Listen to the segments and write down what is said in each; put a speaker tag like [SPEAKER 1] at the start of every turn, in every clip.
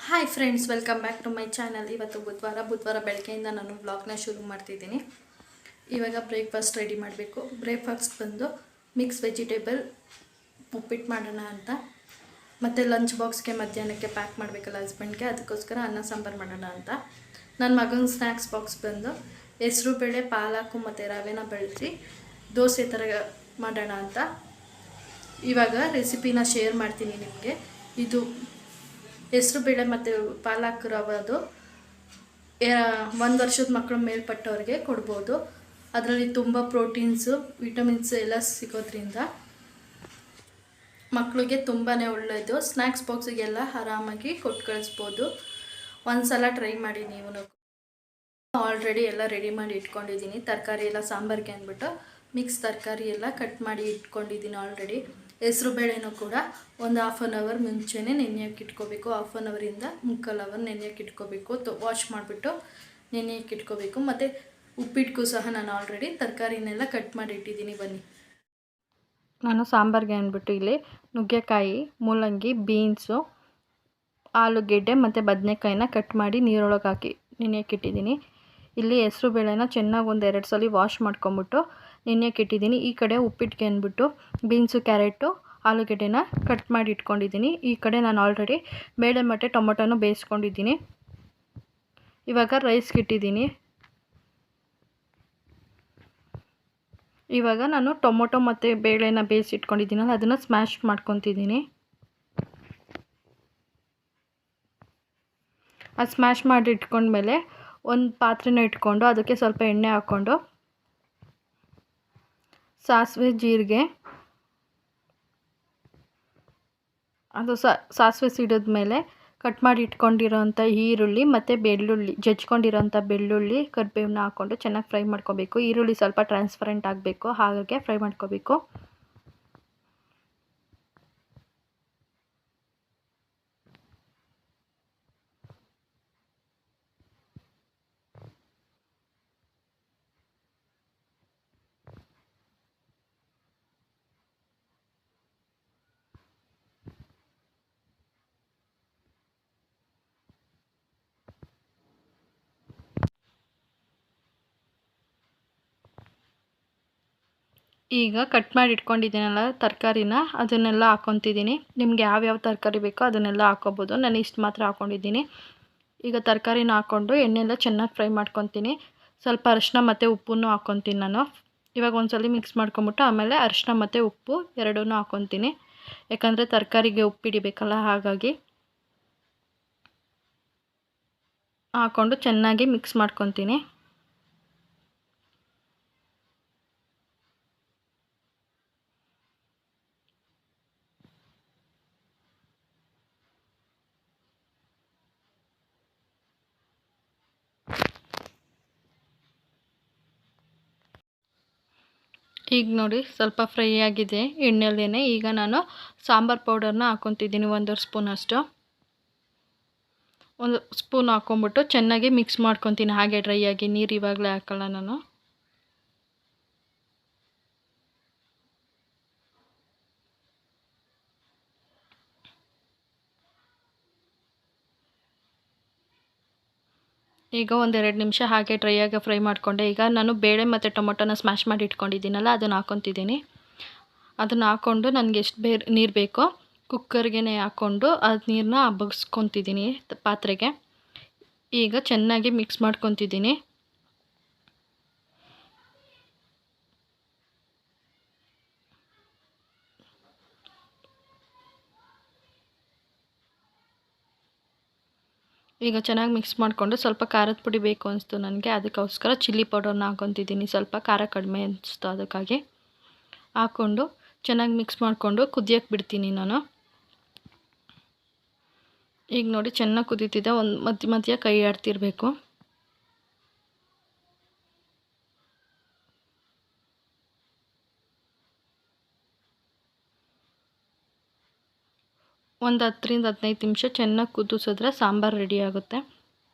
[SPEAKER 1] Hi friends, welcome back to my channel. ಇವತ್ತು ಬುಧವಾರ ಬೆಳಗ್ಗೆಯಿಂದ ನಾನು ವ್ಲಾಗ್ನ ಶುರು ಮಾಡ್ತಿದ್ದೀನಿ. ಇವಾಗ ಬ್ರೇಕ್ಫಾಸ್ಟ್ ರೆಡಿ ಮಾಡಬೇಕು. ಬ್ರೇಕ್ಫಾಸ್ಟ್ ಬಂದು ಮಿಕ್ಸ್ ವೆಜಿಟೇಬಲ್ ಉಪ್ಪಿಟ್ಟು ಮಾಡೋಣ ಅಂತ, ಮತ್ತು ಲಂಚ್ ಬಾಕ್ಸ್ಗೆ ಮಧ್ಯಾಹ್ನಕ್ಕೆ ಪ್ಯಾಕ್ ಮಾಡಬೇಕಲ್ಲ ಹಸ್ಬೆಂಡ್ಗೆ, ಅದಕ್ಕೋಸ್ಕರ ಅನ್ನ ಸಾಂಬಾರು ಮಾಡೋಣ ಅಂತ. ನನ್ನ ಮಗನ ಸ್ನ್ಯಾಕ್ಸ್ ಬಾಕ್ಸ್ ಬಂದು ಹೆಸರುಬೇಳೆ, ಪಾಲಕು ಮತ್ತು ರವೆನ ಬಳಸಿ ದೋಸೆ ಥರ ಮಾಡೋಣ ಅಂತ. ಇವಾಗ ರೆಸಿಪಿನ ಶೇರ್ ಮಾಡ್ತೀನಿ ನಿಮಗೆ. ಇದು ಹೆಸರುಬೇಳೆ ಮತ್ತು ಪಾಲಕ್ ರವದು 1 ವರ್ಷದ ಮಕ್ಕಳ ಮೇಲ್ಪಟ್ಟವ್ರಿಗೆ ಕೊಡ್ಬೋದು. ಅದರಲ್ಲಿ ತುಂಬ ಪ್ರೋಟೀನ್ಸು, ವಿಟಮಿನ್ಸ್ ಎಲ್ಲ ಸಿಗೋದ್ರಿಂದ ಮಕ್ಕಳಿಗೆ ತುಂಬಾ ಒಳ್ಳೆಯದು. ಸ್ನ್ಯಾಕ್ಸ್ ಬಾಕ್ಸಿಗೆಲ್ಲ ಆರಾಮಾಗಿ ಕೊಟ್ಟು ಕಳಿಸ್ಬೋದು. ಒಂದು ಸಲ ಟ್ರೈ ಮಾಡಿ ನೀವು. ಆಲ್ರೆಡಿ ಎಲ್ಲ ರೆಡಿ ಮಾಡಿ ಇಟ್ಕೊಂಡಿದ್ದೀನಿ. ತರಕಾರಿ ಎಲ್ಲ ಸಾಂಬಾರಿಗೆ ಅಂದ್ಬಿಟ್ಟು ಮಿಕ್ಸ್ ತರಕಾರಿ ಎಲ್ಲ ಕಟ್ ಮಾಡಿ ಇಟ್ಕೊಂಡಿದ್ದೀನಿ ಆಲ್ರೆಡಿ. ಹೆಸರುಬೇಳೆನೂ ಕೂಡ ಒಂದು 1/2 ಅವರ್ ಮುಂಚೆನೇ ನೆನೆಯೋಕೆ ಇಟ್ಕೋಬೇಕು. 1/2 ಅವರಿಂದ 3/4 ಅವರ್ ನೆನೆಯೋಕೆ ಇಟ್ಕೋಬೇಕು. ವಾಶ್ ಮಾಡಿಬಿಟ್ಟು ನೆನೆಯೋಕೆ ಇಟ್ಕೋಬೇಕು. ಮತ್ತು ಉಪ್ಪಿಟ್ಟಿಗೂ ಸಹ ನಾನು ಆಲ್ರೆಡಿ ತರಕಾರಿನೆಲ್ಲ ಕಟ್ ಮಾಡಿ ಇಟ್ಟಿದ್ದೀನಿ. ಬನ್ನಿ, ನಾನು ಸಾಂಬಾರಿಗೆ ಅಂದ್ಬಿಟ್ಟು ಇಲ್ಲಿ ನುಗ್ಗೆಕಾಯಿ, ಮೂಲಂಗಿ, ಬೀನ್ಸು, ಆಲೂಗೆಡ್ಡೆ ಮತ್ತು ಬದನೆಕಾಯಿನ ಕಟ್ ಮಾಡಿ ನೀರೊಳಗೆ ಹಾಕಿ ನೆನೆಯೋಕೆ ಇಟ್ಟಿದ್ದೀನಿ. ಇಲ್ಲಿ ಹೆಸರುಬೇಳೆನ ಚೆನ್ನಾಗಿ 1-2 ಸಲ ವಾಶ್ ಮಾಡ್ಕೊಂಬಿಟ್ಟು ನೆನೆಯೋಕೆ ಇಟ್ಟಿದ್ದೀನಿ. ಈ ಕಡೆ ಉಪ್ಪಿಟ್ಟಿಗೆ ಅಂದ್ಬಿಟ್ಟು ಬೀನ್ಸು, ಕ್ಯಾರೆಟು, ಆಲೂಗೆಡ್ಡೆನ ಕಟ್ ಮಾಡಿ ಇಟ್ಕೊಂಡಿದ್ದೀನಿ. ಈ ಕಡೆ ನಾನು ಆಲ್ರೆಡಿ ಬೇಳೆ ಮತ್ತು ಟೊಮೊಟೊನೂ ಬೇಯಿಸ್ಕೊಂಡಿದ್ದೀನಿ. ಇವಾಗ ರೈಸ್ಗೆ ಇಟ್ಟಿದ್ದೀನಿ. ಇವಾಗ ನಾನು ಟೊಮೊಟೊ ಮತ್ತು ಬೇಳೆನ ಬೇಯಿಸಿಟ್ಕೊಂಡಿದ್ದೀನಲ್ಲ, ಅದನ್ನು ಸ್ಮ್ಯಾಶ್ ಮಾಡ್ಕೊತಿದ್ದೀನಿ. ಅದು ಸ್ಮ್ಯಾಶ್ ಮಾಡಿ ಇಟ್ಕೊಂಡ್ಮೇಲೆ ಒಂದು ಪಾತ್ರೆನ ಇಟ್ಕೊಂಡು ಅದಕ್ಕೆ ಸ್ವಲ್ಪ ಎಣ್ಣೆ ಹಾಕ್ಕೊಂಡು ಸಾಸಿವೆ, ಜೀರಿಗೆ, ಅದು ಸಾಸಿವೆ ಸಿಡಿದ್ಮೇಲೆ ಕಟ್ ಮಾಡಿ ಇಟ್ಕೊಂಡಿರೋಂಥ ಈರುಳ್ಳಿ ಮತ್ತು ಬೆಳ್ಳುಳ್ಳಿ, ಜಜ್ಕೊಂಡಿರೋಂಥ ಬೆಳ್ಳುಳ್ಳಿ, ಕರಿಬೇವನ್ನ ಹಾಕ್ಕೊಂಡು ಚೆನ್ನಾಗಿ ಫ್ರೈ ಮಾಡ್ಕೋಬೇಕು. ಈರುಳ್ಳಿ ಸ್ವಲ್ಪ ಟ್ರಾನ್ಸ್ಪರೆಂಟ್ ಆಗಬೇಕು, ಹಾಗೆ ಫ್ರೈ ಮಾಡ್ಕೋಬೇಕು. ಈಗ ಕಟ್ ಮಾಡಿ ಇಟ್ಕೊಂಡಿದ್ದೀನಲ್ಲ ತರಕಾರಿನ, ಅದನ್ನೆಲ್ಲ ಹಾಕ್ಕೊತಿದ್ದೀನಿ. ನಿಮ್ಗೆ ಯಾವ್ಯಾವ ತರಕಾರಿ ಬೇಕೋ ಅದನ್ನೆಲ್ಲ ಹಾಕ್ಕೋಬೋದು. ನಾನು ಇಷ್ಟು ಮಾತ್ರ ಹಾಕ್ಕೊಂಡಿದ್ದೀನಿ. ಈಗ ತರಕಾರಿನ ಹಾಕ್ಕೊಂಡು ಎಣ್ಣೆಲ್ಲ ಚೆನ್ನಾಗಿ ಫ್ರೈ ಮಾಡ್ಕೊತೀನಿ. ಸ್ವಲ್ಪ ಅರಿಶಿನ ಮತ್ತು ಉಪ್ಪನ್ನು ಹಾಕ್ಕೊತೀನಿ ನಾನು. ಇವಾಗ ಒಂದ್ಸಲ ಮಿಕ್ಸ್ ಮಾಡ್ಕೊಂಬಿಟ್ಟು ಆಮೇಲೆ ಅರಿಶಿನ ಮತ್ತು ಉಪ್ಪು ಎರಡನ್ನೂ ಹಾಕ್ಕೊತೀನಿ. ಯಾಕಂದರೆ ತರಕಾರಿಗೆ ಉಪ್ಪು ಹಿಡಿಬೇಕಲ್ಲ, ಹಾಗಾಗಿ ಹಾಕ್ಕೊಂಡು ಚೆನ್ನಾಗಿ ಮಿಕ್ಸ್ ಮಾಡ್ಕೊತೀನಿ. ಈಗ ನೋಡಿ ಸ್ವಲ್ಪ ಫ್ರೈ ಆಗಿದೆ ಎಣ್ಣೆಲ್ಲೇ. ಈಗ ನಾನು ಸಾಂಬಾರು ಪೌಡರ್ನ ಹಾಕ್ಕೊತಿದ್ದೀನಿ. 1 ಸ್ಪೂನಷ್ಟು, 1 ಸ್ಪೂನ್ ಹಾಕ್ಕೊಂಬಿಟ್ಟು ಚೆನ್ನಾಗಿ ಮಿಕ್ಸ್ ಮಾಡ್ಕೊತೀನಿ. ಹಾಗೆ ಡ್ರೈ ಆಗಿ, ನೀರು ಇವಾಗಲೇ ಹಾಕಲ್ಲ ನಾನು. ಈಗ 1-2 ನಿಮಿಷ ಹಾಗೆ ಡ್ರೈ ಆಗಿ ಫ್ರೈ ಮಾಡಿಕೊಂಡೆ. ಈಗ ನಾನು ಬೇಳೆ ಮತ್ತು ಟೊಮೊಟೊನ ಸ್ಮ್ಯಾಶ್ ಮಾಡಿ ಇಟ್ಕೊಂಡಿದ್ದೀನಲ್ಲ, ಅದನ್ನು ಹಾಕ್ಕೊತಿದ್ದೀನಿ. ಅದನ್ನು ಹಾಕ್ಕೊಂಡು ನನಗೆ ಎಷ್ಟು ನೀರು ಬೇಕೋ ಕುಕ್ಕರ್ಗೆ ಹಾಕ್ಕೊಂಡು ಅದು ನೀರನ್ನ ಬಗ್ಸ್ಕೊತಿದ್ದೀನಿ ಪಾತ್ರೆಗೆ. ಈಗ ಚೆನ್ನಾಗಿ ಮಿಕ್ಸ್ ಮಾಡ್ಕೊತಿದ್ದೀನಿ. ಈಗ ಚೆನ್ನಾಗಿ ಮಿಕ್ಸ್ ಮಾಡಿಕೊಂಡು ಸ್ವಲ್ಪ ಖಾರದ ಪುಡಿ ಬೇಕು ಅನಿಸ್ತು ನನಗೆ, ಅದಕ್ಕೋಸ್ಕರ ಚಿಲ್ಲಿ ಪೌಡರ್ನ ಹಾಕ್ಕೊತಿದ್ದೀನಿ. ಸ್ವಲ್ಪ ಖಾರ ಕಡಿಮೆ ಅನಿಸ್ತು, ಅದಕ್ಕಾಗಿ ಹಾಕ್ಕೊಂಡು ಚೆನ್ನಾಗಿ ಮಿಕ್ಸ್ ಮಾಡಿಕೊಂಡು ಕುದಿಯೋಕ್ಕೆ ಬಿಡ್ತೀನಿ ನಾನು. ಈಗ ನೋಡಿ ಚೆನ್ನಾಗಿ ಕುದೀತಿದೆ. ಒಂದು ಮಧ್ಯ ಮಧ್ಯ ಕೈ ಆಡ್ತಿರ್ಬೇಕು. ಒಂದು 10-15 ನಿಮಿಷ ಚೆನ್ನಾಗಿ ಕುದಿಸಿದ್ರೆ ಸಾಂಬಾರು ರೆಡಿ ಆಗುತ್ತೆ.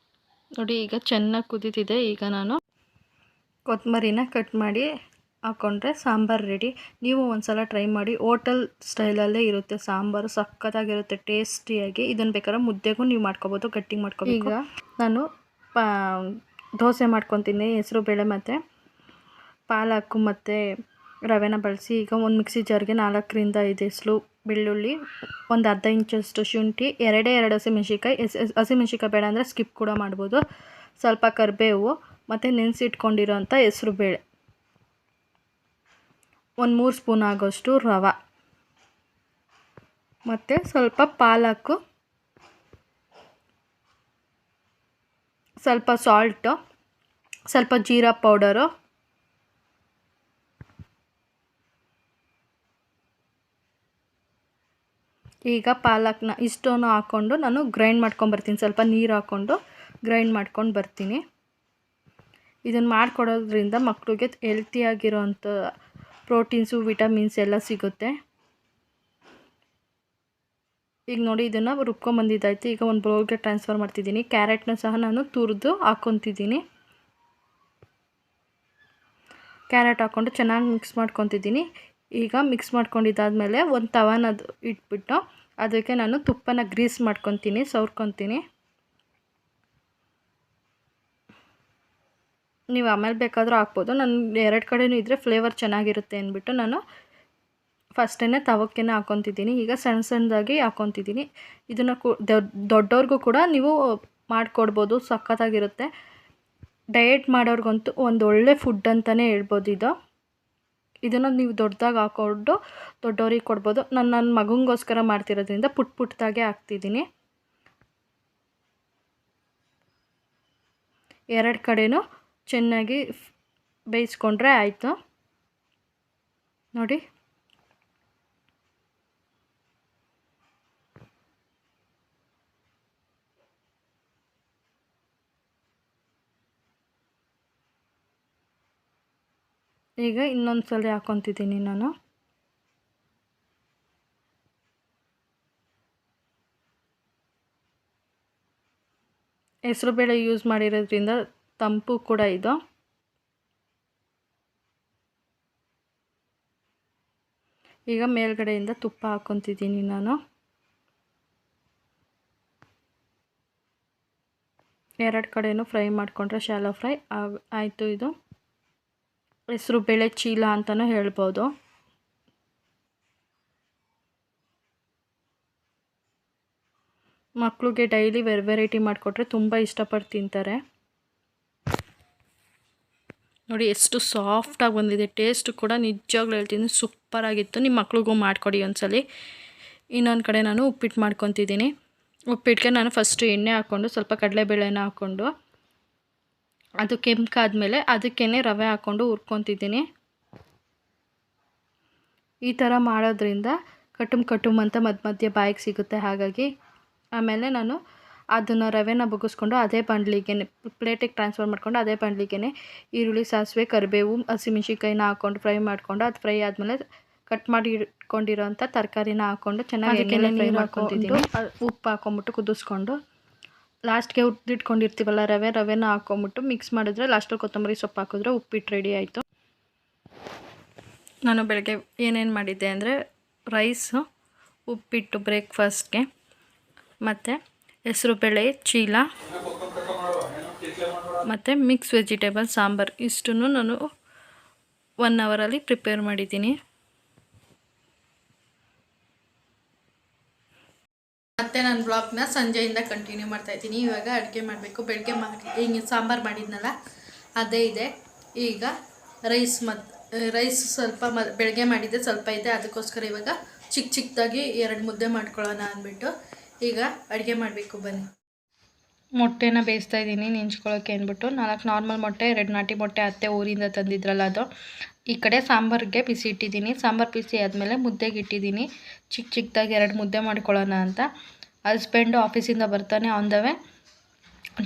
[SPEAKER 1] ನೋಡಿ ಈಗ ಚೆನ್ನಾಗಿ ಕುದೀತಿದೆ. ಈಗ ನಾನು ಕೊತ್ತಂಬರಿನ ಕಟ್ ಮಾಡಿ ಹಾಕ್ಕೊಂಡ್ರೆ ಸಾಂಬಾರು ರೆಡಿ. ನೀವು ಒಂದು ಸಲ ಟ್ರೈ ಮಾಡಿ, ಹೋಟೆಲ್ ಸ್ಟೈಲಲ್ಲೇ ಇರುತ್ತೆ ಸಾಂಬಾರು, ಸಖತ್ತಾಗಿರುತ್ತೆ ಟೇಸ್ಟಿಯಾಗಿ. ಇದನ್ನು ಬೇಕಾದ್ರೆ ಮುದ್ದೆಗೂ ನೀವು ಮಾಡ್ಕೊಬೋದು, ಗಟ್ಟಿಗೆ ಮಾಡ್ಕೋಬೇಕು. ಈಗ ನಾನು ದೋಸೆ ಮಾಡ್ಕೊತೀನಿ, ಹೆಸರು ಬೇಳೆ ಮತ್ತು ಪಾಲಕ್ಕು ಮತ್ತು ರವೆನ ಬಳಸಿ. ಈಗ ಒಂದು ಮಿಕ್ಸಿ ಜಾರ್ಗೆ 4ರಿಂದ 5 ಎಸಳು ಬೆಳ್ಳುಳ್ಳಿ, ಒಂದು ಅರ್ಧ ಇಂಚಷ್ಟು ಶುಂಠಿ, 2 ಹಸಿಮೆಣ್ಸಿಕಾಯಿ, ಹಸಿಮೆಣ್ಸಿಕಾಯಿ ಬೇಡ ಅಂದರೆ ಸ್ಕಿಪ್ ಕೂಡ ಮಾಡ್ಬೋದು, ಸ್ವಲ್ಪ ಕರಿಬೇವು ಮತ್ತು ನೆನೆಸಿಟ್ಕೊಂಡಿರೋಂಥ ಹೆಸರು ಬೇಳೆ, ಒಂದು 3 ಸ್ಪೂನ್ ಆಗೋಷ್ಟು ರವೆ ಮತ್ತು ಸ್ವಲ್ಪ ಪಾಲಕ್ಕು, ಸ್ವಲ್ಪ ಸಾಲ್ಟು, ಸ್ವಲ್ಪ ಜೀರಾ ಪೌಡರು, ಈಗ ಪಾಲಕ್ನ ಇಷ್ಟನ್ನು ಹಾಕ್ಕೊಂಡು ನಾನು ಗ್ರೈಂಡ್ ಮಾಡ್ಕೊಂಬರ್ತೀನಿ. ಸ್ವಲ್ಪ ನೀರು ಹಾಕ್ಕೊಂಡು ಗ್ರೈಂಡ್ ಮಾಡ್ಕೊಂಡು ಬರ್ತೀನಿ. ಇದನ್ನು ಮಾಡಿಕೊಡೋದ್ರಿಂದ ಮಕ್ಕಳಿಗೆ ಹೆಲ್ತಿಯಾಗಿರೋಂಥ ಪ್ರೋಟೀನ್ಸು, ವಿಟಮಿನ್ಸ್ ಎಲ್ಲ ಸಿಗುತ್ತೆ. ಈಗ ನೋಡಿ, ಇದನ್ನು ರುಬ್ಕೊಂಬಂದಿದ್ದಾಯಿತು. ಈಗ ಒಂದು ಬೌಲ್ಗೆ ಟ್ರಾನ್ಸ್ಫರ್ ಮಾಡ್ತಿದ್ದೀನಿ. ಕ್ಯಾರೆಟ್ನ ಸಹ ನಾನು ತುರಿದು ಹಾಕ್ಕೊತಿದ್ದೀನಿ. ಕ್ಯಾರೆಟ್ ಹಾಕ್ಕೊಂಡು ಚೆನ್ನಾಗಿ ಮಿಕ್ಸ್ ಮಾಡ್ಕೊತಿದ್ದೀನಿ. ಈಗ ಮಿಕ್ಸ್ ಮಾಡ್ಕೊಂಡಿದ್ದಾದಮೇಲೆ ಒಂದು ತವಾನ ಇಟ್ಬಿಟ್ಟು ಅದಕ್ಕೆ ನಾನು ತುಪ್ಪನ ಗ್ರೀಸ್ ಮಾಡ್ಕೊತೀನಿ, ಸವರ್ಕೊತೀನಿ. ನೀವು ಆಮೇಲೆ ಬೇಕಾದರೂ ಹಾಕ್ಬೋದು. ನಾನು 2 ಕಡೆಯೂ ಇದ್ದರೆ ಫ್ಲೇವರ್ ಚೆನ್ನಾಗಿರುತ್ತೆ ಅಂದ್ಬಿಟ್ಟು ನಾನು ಫಸ್ಟೇ ತವಕ್ಕೇ ಹಾಕ್ಕೊತಿದ್ದೀನಿ. ಈಗ ಸಣ್ಣ ಸಣ್ಣದಾಗಿ ಹಾಕ್ಕೊತಿದ್ದೀನಿ. ಇದನ್ನು ದೊಡ್ಡವ್ರಿಗೂ ಕೂಡ ನೀವು ಮಾಡಿಕೊಡ್ಬೋದು, ಸಖತ್ತಾಗಿರುತ್ತೆ. ಡಯಟ್ ಮಾಡೋರ್ಗಂತೂ ಒಂದು ಒಳ್ಳೆ ಫುಡ್ ಅಂತಲೇ ಹೇಳ್ಬೋದು. ಇದನ್ನು ನೀವು ದೊಡ್ಡದಾಗಿ ಹಾಕ್ಕೊಂಡು ದೊಡ್ಡವ್ರಿಗೆ ಕೊಡ್ಬೋದು. ನನ್ನ ಮಗನಿಗೋಸ್ಕರ ಮಾಡ್ತಿರೋದ್ರಿಂದ ಪುಟ್ಟದಾಗೆ ಹಾಕ್ತಿದ್ದೀನಿ. 2 ಕಡೆಯೂ ಚೆನ್ನಾಗಿ ಬೇಯಿಸ್ಕೊಂಡ್ರೆ ಆಯಿತು. ನೋಡಿ, ಈಗ ಇನ್ನೊಂದು ಸಲ ಹಾಕ್ಕೊತಿದ್ದೀನಿ ನಾನು. ಹೆಸರುಬೇಳೆ ಯೂಸ್ ಮಾಡಿರೋದ್ರಿಂದ ತಂಪು ಕೂಡ ಇದು. ಈಗ ಮೇಲ್ಗಡೆಯಿಂದ ತುಪ್ಪ ಹಾಕ್ಕೊತಿದ್ದೀನಿ ನಾನು. 2 ಕಡೆಯೂ ಫ್ರೈ ಮಾಡಿಕೊಂಡ್ರೆ ಶಾಲೋ ಫ್ರೈ ಆಯಿತು. ಇದು ಹೆಸರು ಬೇಳೆ ಚೀಲ ಅಂತಲೂ ಹೇಳ್ಬೋದು. ಮಕ್ಕಳಿಗೆ ಡೈಲಿ ವೆರೈಟಿ ಮಾಡಿಕೊಟ್ರೆ ತುಂಬ ಇಷ್ಟಪಟ್ಟು ತಿಂತಾರೆ. ನೋಡಿ ಎಷ್ಟು ಸಾಫ್ಟಾಗಿ ಬಂದಿದೆ. ಟೇಸ್ಟ್ ಕೂಡ ನಿಜವಾಗ್ಲೂ ಹೇಳ್ತೀನಿ ಸೂಪರಾಗಿತ್ತು. ನಿಮ್ಮ ಮಕ್ಳಿಗೂ ಮಾಡಿಕೊಡಿ ಒಂದ್ಸಲಿ. ಇನ್ನೊಂದು ಕಡೆ ನಾನು ಉಪ್ಪಿಟ್ಟು ಮಾಡ್ಕೊತಿದ್ದೀನಿ. ಉಪ್ಪಿಟ್ಟಿಗೆ ನಾನು ಫಸ್ಟು ಎಣ್ಣೆ ಹಾಕ್ಕೊಂಡು ಸ್ವಲ್ಪ ಕಡಲೆಬೇಳೆನ ಹಾಕ್ಕೊಂಡು ಅದು ಕೆಂಪಾದ್ಮೇಲೆ ಅದಕ್ಕೇ ರವೆ ಹಾಕ್ಕೊಂಡು ಹುರ್ಕೊತಿದ್ದೀನಿ. ಈ ಥರ ಮಾಡೋದ್ರಿಂದ ಕಟುಮ್ ಅಂತ ಮಧ್ಯೆ ಬಾಯಿಗೆ ಸಿಗುತ್ತೆ. ಹಾಗಾಗಿ ಆಮೇಲೆ ನಾನು ಅದನ್ನು ರವೆನ ಬಗ್ಗಿಸ್ಕೊಂಡು ಅದೇ ಬಾಣಲಿಗೆ ಪ್ಲೇಟಿಗೆ ಟ್ರಾನ್ಸ್ಫರ್ ಮಾಡ್ಕೊಂಡು ಅದೇ ಬಾಣಲಿಗೆ ಈರುಳ್ಳಿ, ಸಾಸಿವೆ, ಕರಿಬೇವು, ಹಸಿಮೆಣ್ಸಿಕಾಯಿನ ಹಾಕ್ಕೊಂಡು ಫ್ರೈ ಮಾಡಿಕೊಂಡು ಅದು ಫ್ರೈ ಆದಮೇಲೆ ಕಟ್ ಮಾಡಿ ಇಟ್ಕೊಂಡಿರೋಂಥ ತರಕಾರಿನ ಹಾಕ್ಕೊಂಡು ಚೆನ್ನಾಗಿ ಫ್ರೈ ಮಾಡ್ಕೊತಿದ್ದೀನಿ. ಉಪ್ಪು ಹಾಕ್ಕೊಂಬಿಟ್ಟು ಕುದಿಸ್ಕೊಂಡು ಲಾಸ್ಟ್ಗೆ ಹುರಿದಿಟ್ಕೊಂಡಿರ್ತೀವಲ್ಲ ರವೆನ ಹಾಕ್ಕೊಂಬಿಟ್ಟು ಮಿಕ್ಸ್ ಮಾಡಿದ್ರೆ ಲಾಸ್ಟಲ್ಲಿ ಕೊತ್ತಂಬರಿ ಸೊಪ್ಪು ಹಾಕಿದ್ರೆ ಉಪ್ಪಿಟ್ಟು ರೆಡಿ ಆಯಿತು. ನಾನು ಬೆಳಗ್ಗೆ ಏನೇನು ಮಾಡಿದ್ದೆ ಅಂದರೆ ರೈಸು, ಉಪ್ಪಿಟ್ಟು ಬ್ರೇಕ್ಫಾಸ್ಟ್ಗೆ, ಮತ್ತು ಹೆಸರುಬೇಳೆ ಚೀಲ ಮತ್ತು ಮಿಕ್ಸ್ ವೆಜಿಟೇಬಲ್ ಸಾಂಬಾರು ಇಷ್ಟನ್ನು ನಾನು 1 ಅವರಲ್ಲಿ ಪ್ರಿಪೇರ್ ಮಾಡಿದ್ದೀನಿ. ಮತ್ತು ನನ್ನ ಬ್ಲಾಗ್ನ ಸಂಜೆಯಿಂದ ಕಂಟಿನ್ಯೂ ಮಾಡ್ತಾಯಿದ್ದೀನಿ. ಇವಾಗ ಅಡುಗೆ ಮಾಡಬೇಕು. ಬೆಳಗ್ಗೆ ಹಿಂಗೆ ಸಾಂಬಾರು ಮಾಡಿದ್ನಲ್ಲ ಅದೇ ಇದೆ. ಈಗ ರೈಸ್ ಸ್ವಲ್ಪ ಬೆಳಗ್ಗೆ ಮಾಡಿದ್ದೆ ಸ್ವಲ್ಪ ಇದೆ, ಅದಕ್ಕೋಸ್ಕರ ಇವಾಗ ಚಿಕ್ಕದಾಗಿ 2 ಮುದ್ದೆ ಮಾಡ್ಕೊಳ್ಳೋಣ ಅಂದ್ಬಿಟ್ಟು ಈಗ ಅಡುಗೆ ಮಾಡಬೇಕು. ಬನ್ನಿ. ಮೊಟ್ಟೆನ ಬೇಯಿಸ್ತಾ ಇದ್ದೀನಿ ನೆಂಚ್ಕೊಳ್ಳೋಕ್ಕೆ ಅಂದ್ಬಿಟ್ಟು. 4 ನಾರ್ಮಲ್ ಮೊಟ್ಟೆ, 2 ನಾಟಿ ಮೊಟ್ಟೆ ಅತ್ತೆ ಊರಿಂದ ತಂದಿದ್ರಲ್ಲ ಅದು. ಈ ಕಡೆ ಸಾಂಬಾರಿಗೆ ಬಿಸಿ ಇಟ್ಟಿದ್ದೀನಿ. ಸಾಂಬಾರು ಬಿಸಿ ಆದಮೇಲೆ ಮುದ್ದೆಗೆ ಇಟ್ಟಿದ್ದೀನಿ. ಚಿಕ್ಕದಾಗಿ 2 ಮುದ್ದೆ ಮಾಡ್ಕೊಳ್ಳೋಣ ಅಂತ. ಹಸ್ಬೆಂಡು ಆಫೀಸಿಂದ ಬರ್ತಾನೆ, on the way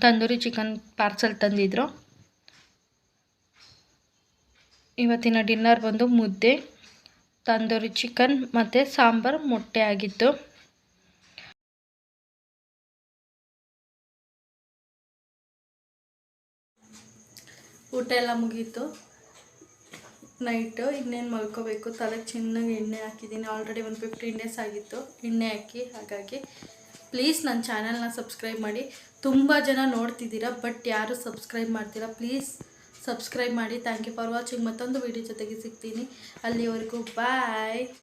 [SPEAKER 1] tandoori chicken parcel ತಂದಿದ್ರು. ಇವತ್ತಿನ ಡಿನ್ನರ್ ಬಂದು ಮುದ್ದೆ, ತಂದೂರಿ ಚಿಕನ್ ಮತ್ತು ಸಾಂಬಾರು, ಮೊಟ್ಟೆ ಆಗಿತ್ತು. ಊಟ ಎಲ್ಲ ಮುಗೀತು. ನೈಟು ಇನ್ನೇನು ಮಲ್ಕೋಬೇಕು. ತಲೆಗೆ ಚೆನ್ನಾಗಿ ಎಣ್ಣೆ ಹಾಕಿದ್ದೀನಿ. ಆಲ್ರೆಡಿ ಒಂದು 15 ಡೇಸ್ ಆಗಿತ್ತು ಎಣ್ಣೆ ಹಾಕಿ. ಹಾಗಾಗಿ ಪ್ಲೀಸ್ ನನ್ನ ಚಾನಲ್ನ ಸಬ್ಸ್ಕ್ರೈಬ್ ಮಾಡಿ. ತುಂಬ ಜನ ನೋಡ್ತಿದ್ದೀರಾ, ಬಟ್ ಯಾರು ಸಬ್ಸ್ಕ್ರೈಬ್ ಮಾಡ್ತೀರಾ. ಪ್ಲೀಸ್ ಸಬ್ಸ್ಕ್ರೈಬ್ ಮಾಡಿ. Thank you for watching. ಮತ್ತೊಂದು ವೀಡಿಯೋ ಜೊತೆಗೆ ಸಿಗ್ತೀನಿ. ಅಲ್ಲಿವರೆಗೂ ಬಾಯ್.